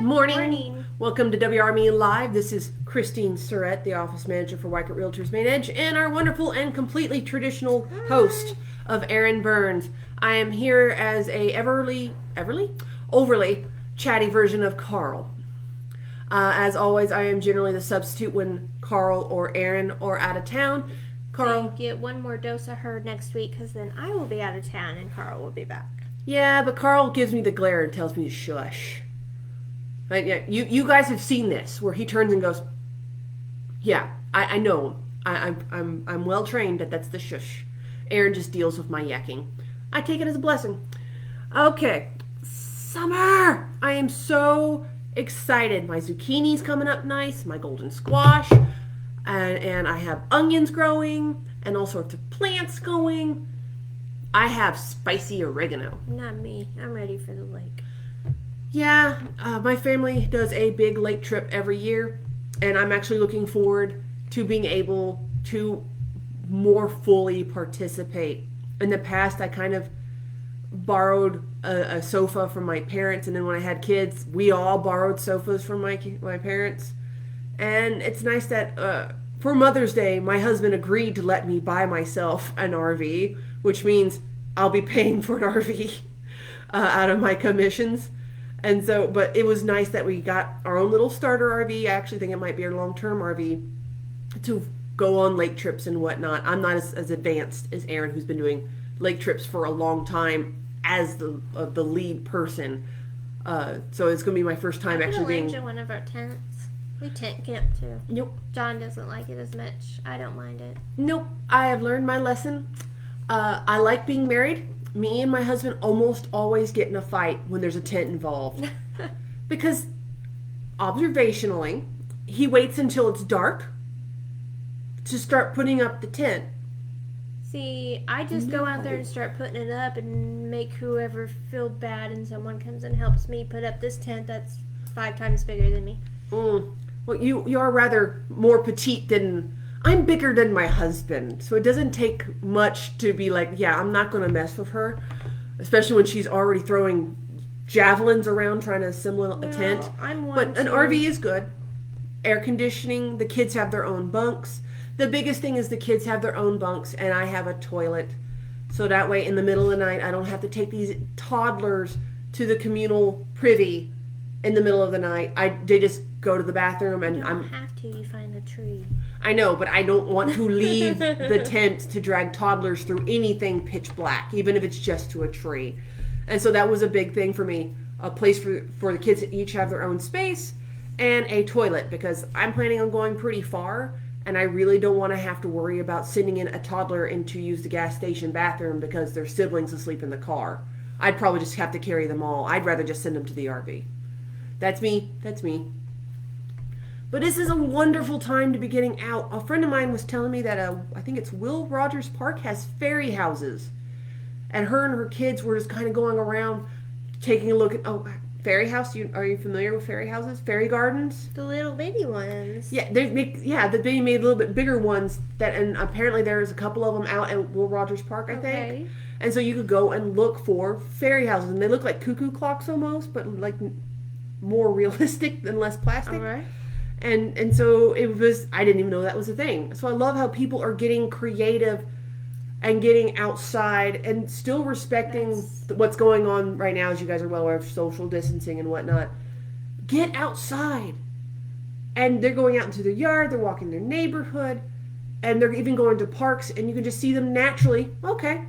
morning. Morning. Welcome to WRME Live. This is Christine Surratt, the office manager for Wycott Realtors Main Edge, and our wonderful and completely traditional host of Aaron Burns. I am here as a overly chatty version of Carl. As always, I am generally the substitute when Carl or Aaron are out of town. Carl, Get one more dose of her next week, because then I will be out of town and Carl will be back. yeah, but Carl gives me the glare and tells me to shush. Right, yeah, you guys have seen this where he turns and goes, "Yeah, I know. I'm well trained that that's the shush." Aaron just deals with my yakking. I take it as a blessing. Okay, summer. I am so excited. My zucchini's coming up nice. My golden squash, and I have onions growing and all sorts of plants going. I have spicy oregano. Not me. I'm ready for the lake. Yeah, my family does a big lake trip every year, and I'm actually looking forward to being able to more fully participate. In the past, I kind of borrowed a sofa from my parents, and then when I had kids, we all borrowed sofas from my parents. And it's nice that for Mother's Day, my husband agreed to let me buy myself an RV, which means I'll be paying for an RV out of my commissions. And so, but it was nice that we got our own little starter RV. I actually think it might be our long-term RV to go on lake trips and whatnot. I'm not as advanced as Aaron, who's been doing lake trips for a long time as the lead person. So it's going to be my first time actually being... in one of our tents. We tent camp too. Nope. John doesn't like it as much. I don't mind it. Nope. I have learned my lesson. I like being married. Me and my husband almost always get in a fight when there's a tent involved. Because, observationally, he waits until it's dark to start putting up the tent. See, I just go out there and start putting it up and make whoever feel bad, and someone comes and helps me put up this tent that's 5 times bigger than me. Well, you are rather more petite than... I'm bigger than my husband, so it doesn't take much to be like, yeah, I'm not going to mess with her, especially when she's already throwing javelins around trying to assemble a tent. But an RV is good. Air conditioning, the kids have their own bunks. The biggest thing is the kids have their own bunks, and I have a toilet. So that way, in the middle of the night, I don't have to take these toddlers to the communal privy in the middle of the night. They just go to the bathroom, and You don't have to. You find a tree. I know, but I don't want to leave the tent to drag toddlers through anything pitch black, even if it's just to a tree. And so that was a big thing for me. A place for the kids to each have their own space and a toilet, because I'm planning on going pretty far, and I really don't want to have to worry about sending in a toddler in to use the gas station bathroom because their siblings asleep in the car. I'd probably just have to carry them all. I'd rather just send them to the RV. That's me. But this is a wonderful time to be getting out. A friend of mine was telling me that I think it's Will Rogers Park has fairy houses. And her kids were just kind of going around taking a look at, fairy house. Are you familiar with fairy houses? Fairy gardens? The little bitty ones. Yeah, they made a little bit bigger ones and apparently there's a couple of them out at Will Rogers Park, I think. Okay. And so you could go and look for fairy houses, and they look like cuckoo clocks almost, but like more realistic and less plastic. All right. And so it was, I didn't even know that was a thing. So I love how people are getting creative and getting outside and still respecting what's going on right now, as you guys are well aware of social distancing and whatnot. Get outside. And they're going out into their yard, they're walking their neighborhood, and they're even going to parks, and you can just see them naturally. Okay,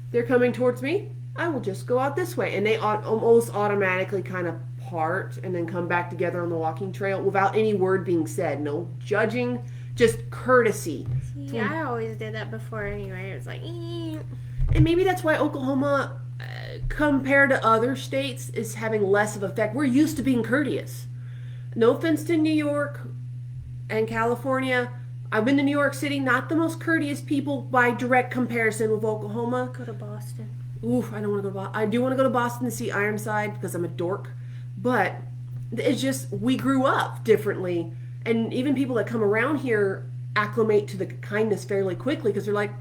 they're coming towards me. I will just go out this way. And they almost automatically kind of part and then come back together on the walking trail without any word being said. No judging, just courtesy. See, I always did that before anyway. It was like, And maybe that's why Oklahoma, compared to other states, is having less of an effect. We're used to being courteous. No offense to New York and California. I've been to New York City, not the most courteous people by direct comparison with Oklahoma. Go to Boston. Oof, I don't want to go to Boston. I do want to go to Boston to see Ironside because I'm a dork. But it's just, we grew up differently. And even people that come around here acclimate to the kindness fairly quickly because they're like,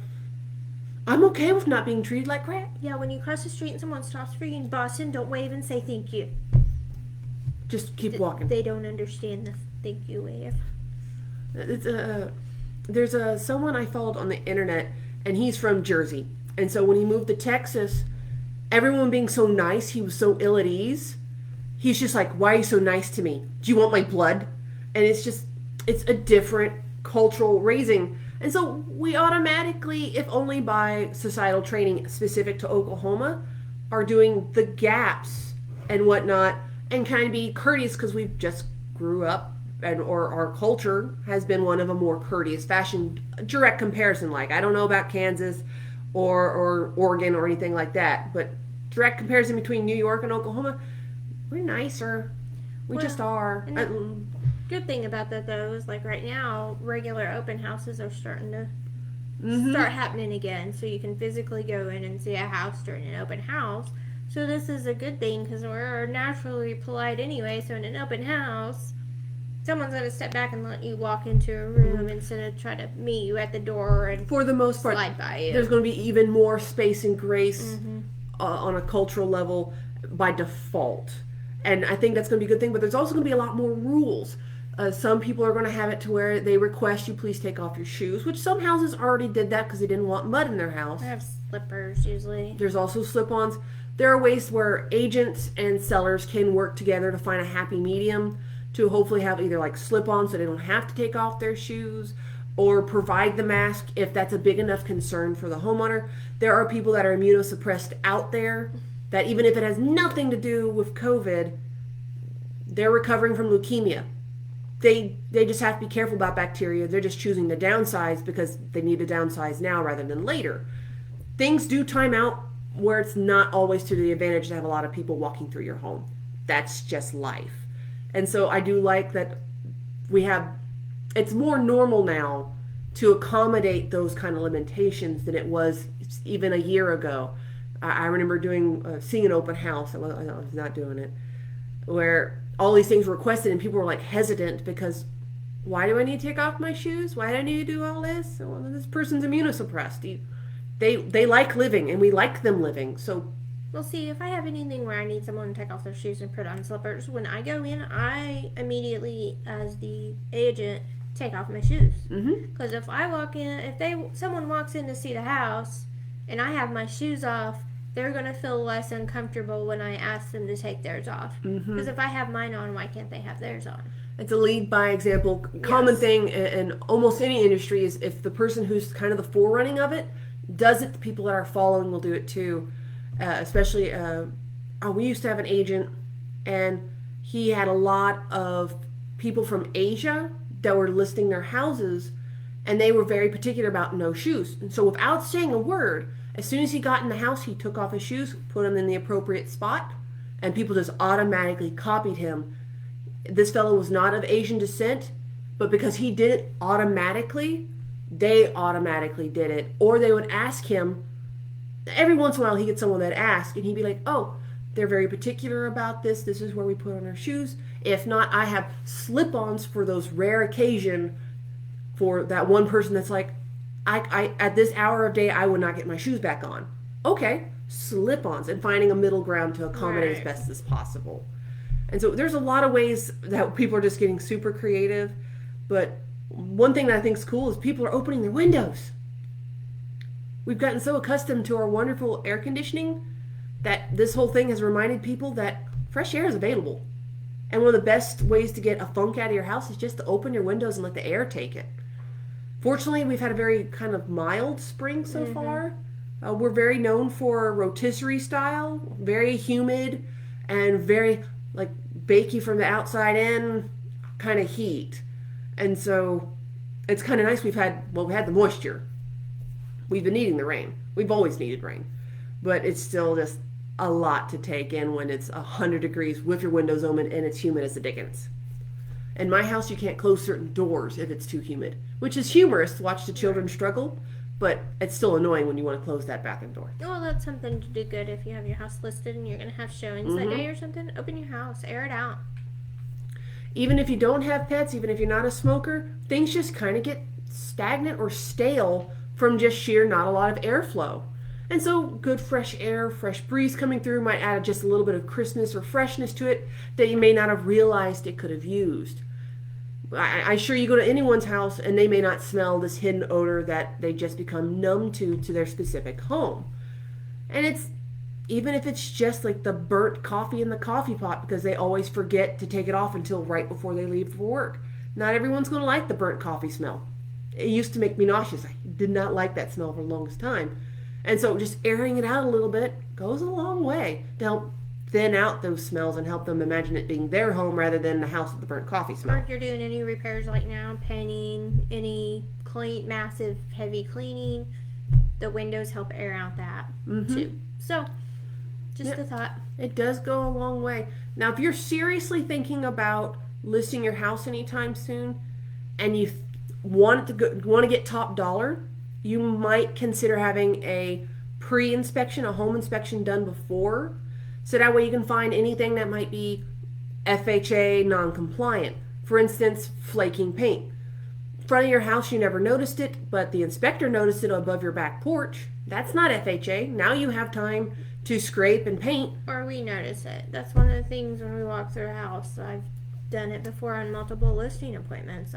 I'm okay with not being treated like crap. Yeah, when you cross the street and someone stops for you in Boston, don't wave and say thank you. Just keep walking. They don't understand the thank you wave. It's there's someone I followed on the internet, and he's from Jersey. And so when he moved to Texas, everyone being so nice, he was so ill at ease. He's just like, "Why are you so nice to me? Do you want my blood?" And it's a different cultural raising. And so we automatically, if only by societal training specific to Oklahoma, are doing the gaps and whatnot, and kind of be courteous because we've just grew up, and or our culture has been one of a more courteous fashion. Direct comparison, like I don't know about Kansas or Oregon or anything like that, but direct comparison between New York and Oklahoma, we're nicer. We just are. Good thing about that though is like right now, regular open houses are starting to start happening again. So you can physically go in and see a house during an open house. So this is a good thing because we're naturally polite anyway. So in an open house, someone's going to step back and let you walk into a room instead of try to meet you at the door and for the most part, slide by you. There's going to be even more space and grace on a cultural level by default. And I think that's going to be a good thing. But there's also going to be a lot more rules. Some people are going to have it to where they request you please take off your shoes, which some houses already did that because they didn't want mud in their house. I have slippers usually. There's also slip-ons. There are ways where agents and sellers can work together to find a happy medium to hopefully have either like slip-ons so they don't have to take off their shoes, or provide the mask if that's a big enough concern for the homeowner. There are people that are immunosuppressed out there that even if it has nothing to do with COVID, they're recovering from leukemia. They just have to be careful about bacteria. They're just choosing to downsize because they need to downsize now rather than later. Things do time out where it's not always to the advantage to have a lot of people walking through your home. That's just life. And so I do like that it's more normal now to accommodate those kind of limitations than it was even a year ago. I remember seeing an open house. I was not doing it, where all these things were requested and people were like hesitant because why do I need to take off my shoes? Why do I need to do all this? Well, this person's immunosuppressed. They like living and we like them living. So well, see, if I have anything where I need someone to take off their shoes and put on slippers, when I go in, I immediately, as the agent, take off my shoes. Because if I walk in, someone walks in to see the house, and I have my shoes off, they're going to feel less uncomfortable when I ask them to take theirs off. Because if I have mine on, why can't they have theirs on? It's a lead by example. Common thing in almost any industry is if the person who's kind of the forerunning of it does it, the people that are following will do it too. Especially, we used to have an agent, and he had a lot of people from Asia that were listing their houses, and they were very particular about no shoes. And so without saying a word, as soon as he got in the house, he took off his shoes, put them in the appropriate spot, and people just automatically copied him. This fellow was not of Asian descent, but because he did it automatically, they automatically did it. Or they would ask him, every once in a while he gets someone that asks, and he'd be like, oh, they're very particular about this. This is where we put on our shoes. If not, I have slip-ons for those rare occasion for that one person that's like, I at this hour of day, I would not get my shoes back on. Okay, slip-ons, and finding a middle ground to accommodate as best as possible. And so there's a lot of ways that people are just getting super creative. But one thing that I think is cool is people are opening their windows. We've gotten so accustomed to our wonderful air conditioning that this whole thing has reminded people that fresh air is available. And one of the best ways to get a funk out of your house is just to open your windows and let the air take it. Fortunately, we've had a very kind of mild spring so far. We're very known for rotisserie style, very humid, and very like bakey from the outside in kind of heat. And so it's kind of nice. We had the moisture. We've been needing the rain. We've always needed rain. But it's still just a lot to take in when it's 100 degrees with your windows open and it's humid as the dickens. In my house, you can't close certain doors if it's too humid, which is humorous to watch the children struggle, but it's still annoying when you want to close that bathroom door. Well, that's something to do good if you have your house listed and you're going to have showings that day or something. Open your house, air it out. Even if you don't have pets, even if you're not a smoker, things just kind of get stagnant or stale from just sheer not a lot of airflow. And so, good fresh air, fresh breeze coming through might add just a little bit of crispness or freshness to it that you may not have realized it could have used. I sure you go to anyone's house and they may not smell this hidden odor that they just become numb to their specific home. And it's even if it's just like the burnt coffee in the coffee pot because they always forget to take it off until right before they leave for work. Not everyone's going to like the burnt coffee smell. It used to make me nauseous. I did not like that smell for the longest time. And so just airing it out a little bit goes a long way to help thin out those smells and help them imagine it being their home rather than the house with the burnt coffee Or smell. if you're doing any repairs like now, painting, any massive, heavy cleaning, the windows help air out that too. So, just a thought. It does go a long way. Now, if you're seriously thinking about listing your house anytime soon, and you want to get top dollar, you might consider having a pre-inspection, a home inspection done before, so that way you can find anything that might be FHA non-compliant. For instance, flaking paint. Front of your house, you never noticed it, but the inspector noticed it above your back porch. That's not FHA. Now you have time to scrape and paint. Or we notice it. That's one of the things when we walk through a house. I've done it before on multiple listing appointments.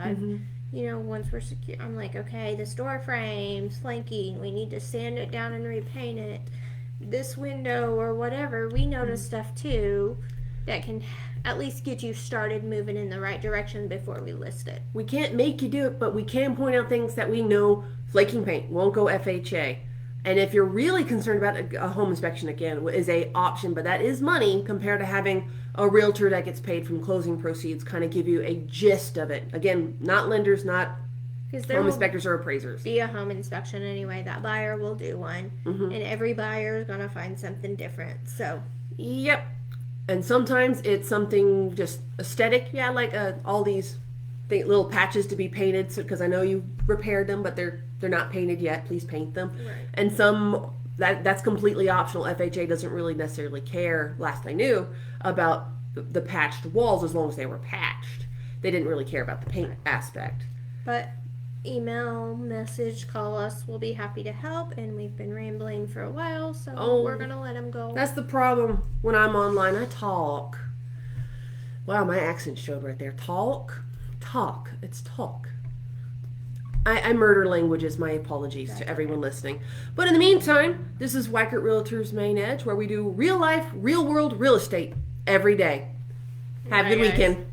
Once we're secure, I'm like, okay, this door frame's flanking. We need to sand it down and repaint it. This window or whatever. We notice stuff too that can at least get you started moving in the right direction before we list it. We can't make you do it, but we can point out things that we know flaking paint won't go FHA. And if you're really concerned about a home inspection, again, is a option, but that is money compared to having a realtor that gets paid from closing proceeds kind of give you a gist of it. Again, not lenders, not home inspectors or appraisers. Be a home inspection anyway. That buyer will do one, and every buyer is going to find something different. So, yep. And sometimes it's something just aesthetic. Yeah, like all these little patches to be painted, because I know you repaired them, but they're not painted yet. Please paint them. Right. And some that's completely optional. FHA doesn't really necessarily care. Last I knew about the patched walls, as long as they were patched, they didn't really care about the paint aspect. But email, message, call us. We'll be happy to help. And we've been rambling for a while, so we're gonna let them go. That's the problem when I'm online. I talk. Wow, my accent showed right there. Talk. It's talk. I murder languages. My apologies to everyone listening. But in the meantime, this is Weikert Realtors Main Edge, where we do real life, real world real estate every day. Have a good weekend.